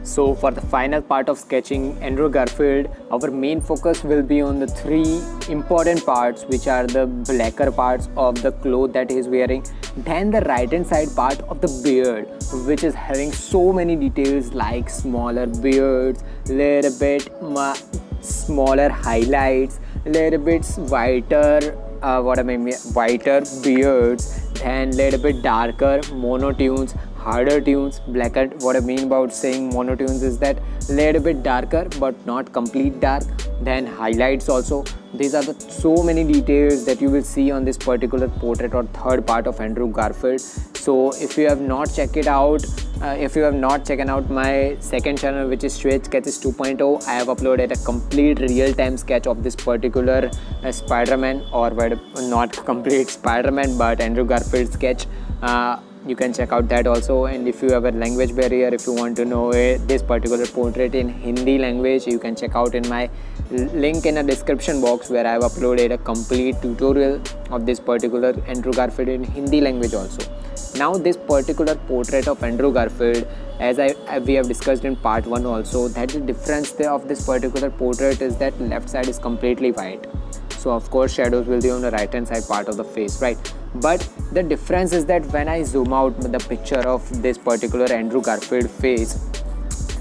So for the final part of sketching Andrew Garfield, our main focus will be on the three important parts, which are the blacker parts of the cloth that he is wearing, then the right hand side part of the beard, which is having so many details like smaller beards, little bit smaller highlights, little bit whiter whiter beards, then little bit darker monotones, harder tunes. Blacker, what I mean about saying monotones is that little bit darker but not complete dark. Then highlights also. These are the so many details that you will see on this particular portrait or third part of Andrew Garfield. So if you have not checked it out, if you have not checked out my second channel, which is Shwet Sketches 2.0, I have uploaded a complete real-time sketch of this particular Spider-Man, or not complete Spider-Man but Andrew Garfield sketch. You can check out that also. And if you have a language barrier, if you want to know this particular portrait in Hindi language, you can check out in my link in the description box, where I have uploaded a complete tutorial of this particular Andrew Garfield in Hindi language also. Now this particular portrait of Andrew Garfield, as we have discussed in part 1 also, that the difference of this particular portrait is that left side is completely white. So of course shadows will be on the right hand side part of the face, right? But the difference is that when I zoom out the picture of this particular Andrew Garfield face,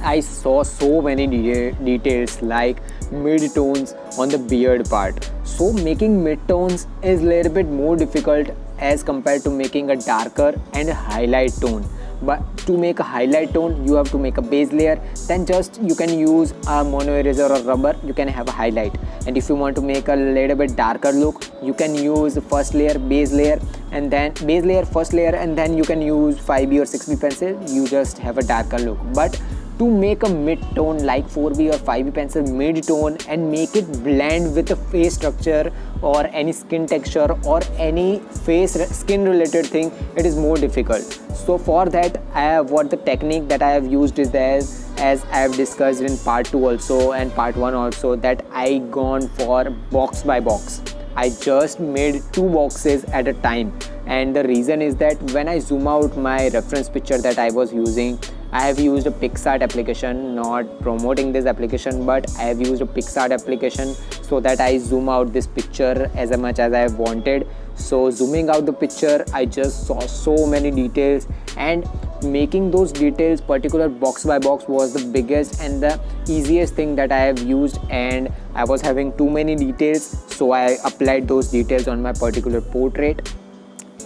I saw so many details like mid-tones on the beard part. So making mid-tones is a little bit more difficult as compared to making a darker and a highlight tone. But to make a highlight tone, you have to make a base layer, then just you can use a mono eraser or rubber, you can have a highlight. And if you want to make a little bit darker look, you can use the first layer, base layer, and then base layer, first layer, and then you can use 5B or 6B pencil, you just have a darker look. But to make a mid-tone like 4B or 5B pencil mid-tone and make it blend with the face structure or any skin texture or any face skin related thing, it is more difficult. So for that, what the technique that I have used is as I have discussed in part 2 also and part 1 also, that I gone for box by box. I just made 2 boxes at a time, and the reason is that when I zoom out my reference picture that I was using, I have used a PixArt application, not promoting this application, but I have used a PixArt application so that I zoom out this picture as much as I wanted. So zooming out the picture, I just saw so many details, and making those details particular box by box was the biggest and the easiest thing that I have used. And I was having too many details, so I applied those details on my particular portrait.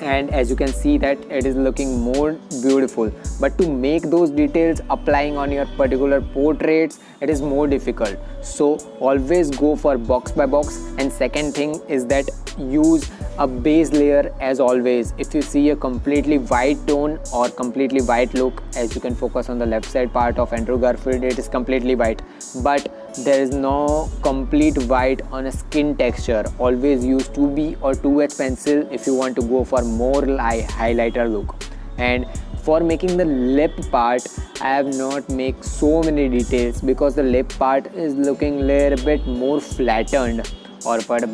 And as you can see that it is looking more beautiful, but to make those details applying on your particular portraits, it is more difficult. So always go for box by box. And second thing is that use a base layer as always. If you see a completely white tone or completely white look, as you can focus on the left side part of Andrew Garfield, it is completely white, but there is no complete white on a skin texture. Always use 2B or 2H pencil if you want to go for more highlighter look. And for making the lip part, I have not make so many details because the lip part is looking little bit more flattened. Or what I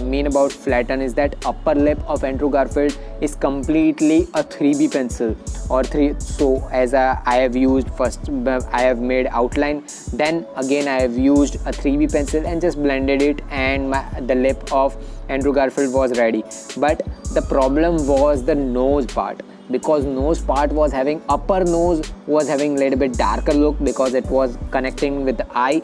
mean about flatten is that upper lip of Andrew Garfield is completely a 3B pencil or 3. So as I have used first, I have made outline, then again I have used a 3B pencil and just blended it, and the lip of Andrew Garfield was ready. But the problem was the nose part, because nose part was having, upper nose was having a little bit darker look because it was connecting with the eye.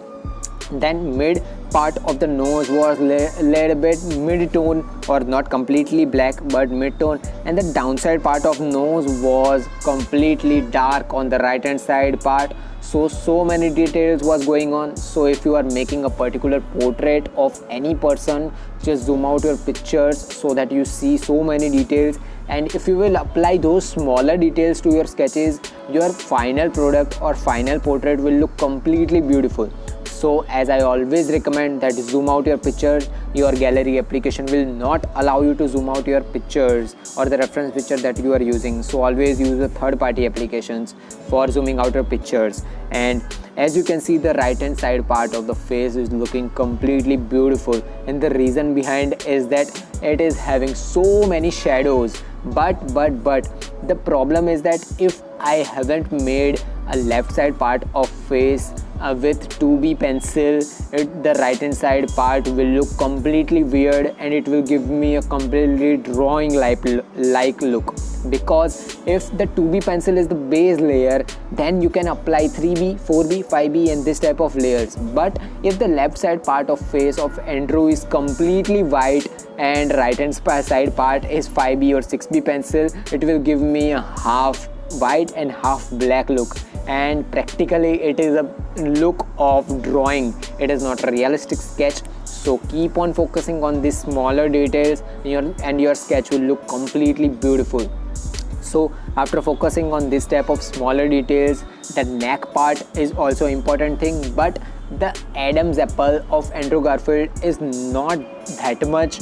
Then mid part of the nose was little bit mid-tone, or not completely black but mid-tone, and the downside part of nose was completely dark on the right hand side part. So many details was going on. So if you are making a particular portrait of any person, just zoom out your pictures so that you see so many details. And if you will apply those smaller details to your sketches, your final product or final portrait will look completely beautiful. So as I always recommend that zoom out your pictures, your gallery application will not allow you to zoom out your pictures or the reference picture that you are using. So always use the third-party applications for zooming out your pictures. And as you can see, the right hand side part of the face is looking completely beautiful, and the reason behind is that it is having so many shadows. But the problem is that if I haven't made a left side part of face with 2B pencil, the right hand side part will look completely weird and it will give me a completely drawing like look. Because if the 2B pencil is the base layer, then you can apply 3B, 4B, 5B and this type of layers. But if the left side part of face of Andrew is completely white and right hand side part is 5B or 6B pencil, it will give me a half white and half black look, and practically it is a look of drawing. It is not a realistic sketch. So keep on focusing on these smaller details and your sketch will look completely beautiful. So after focusing on this type of smaller details, the neck part is also important thing, but the Adam's apple of Andrew Garfield is not that much.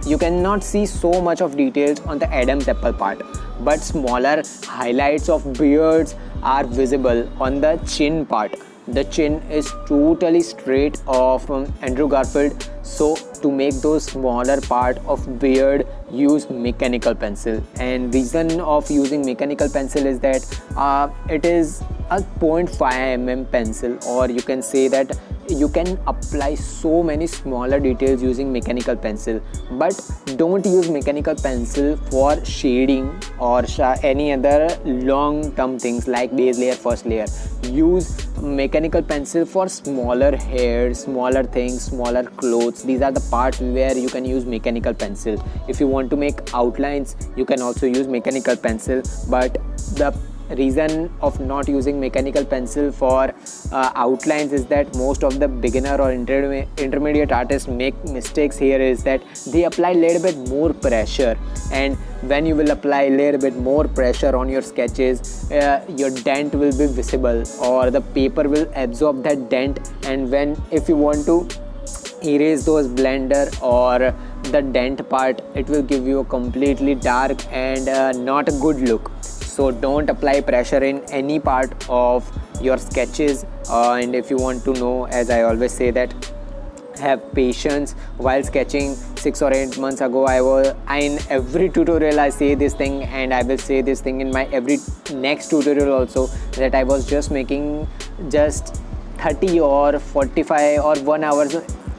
You cannot see so much of details on the Adam's apple part, but smaller highlights of beards are visible on the chin part. The chin is totally straight of Andrew Garfield. So to make those smaller part of beard, use mechanical pencil. And reason of using mechanical pencil is that it is a 0.5 mm pencil, or you can say that you can apply so many smaller details using mechanical pencil. But don't use mechanical pencil for shading or any other long term things like base layer, first layer. Use mechanical pencil for smaller hairs, smaller things, smaller clothes. These are the parts where you can use mechanical pencil. If you want to make outlines, you can also use mechanical pencil. But the reason of not using mechanical pencil for outlines is that most of the beginner or intermediate artists make mistakes here is that they apply a little bit more pressure, and when you will apply a little bit more pressure on your sketches, your dent will be visible or the paper will absorb that dent, and if you want to erase those blender or the dent part, it will give you a completely dark and not a good look. So don't apply pressure in any part of your sketches, and if you want to know, as I always say, that have patience while sketching. 6 or 8 months ago, in every tutorial I say this thing, and I will say this thing in my every next tutorial also, that I was just making just 30 or 45 or 1 hour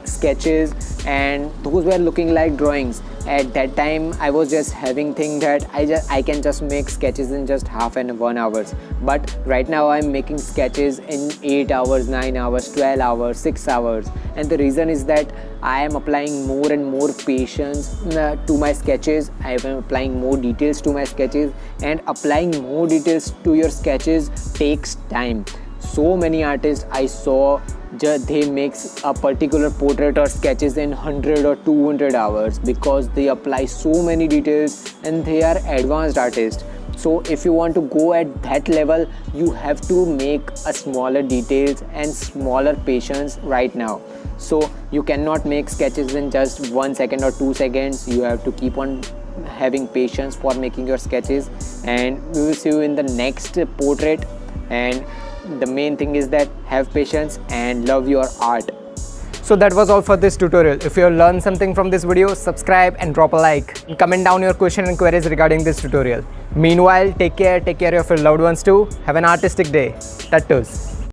sketches, and those were looking like drawings. At that time I was just having think that I can just make sketches in just half and 1 hours, but right now I'm making sketches in 8 hours, 9 hours, 12 hours, 6 hours. And the reason is that I am applying more and more patience to my sketches. I am applying more details to my sketches, and applying more details to your sketches takes time. So many artists I saw, they make a particular portrait or sketches in 100 or 200 hours because they apply so many details and they are advanced artists. So if you want to go at that level, you have to make a smaller details and smaller patience right now. So you cannot make sketches in just 1 second or 2 seconds. You have to keep on having patience for making your sketches, and we will see you in the next portrait. And the main thing is that have patience and love your art. So that was all for this tutorial. If you have learned something from this video, subscribe and drop a like. And comment down your question and queries regarding this tutorial. Meanwhile, take care of your loved ones too. Have an artistic day. Tattoos.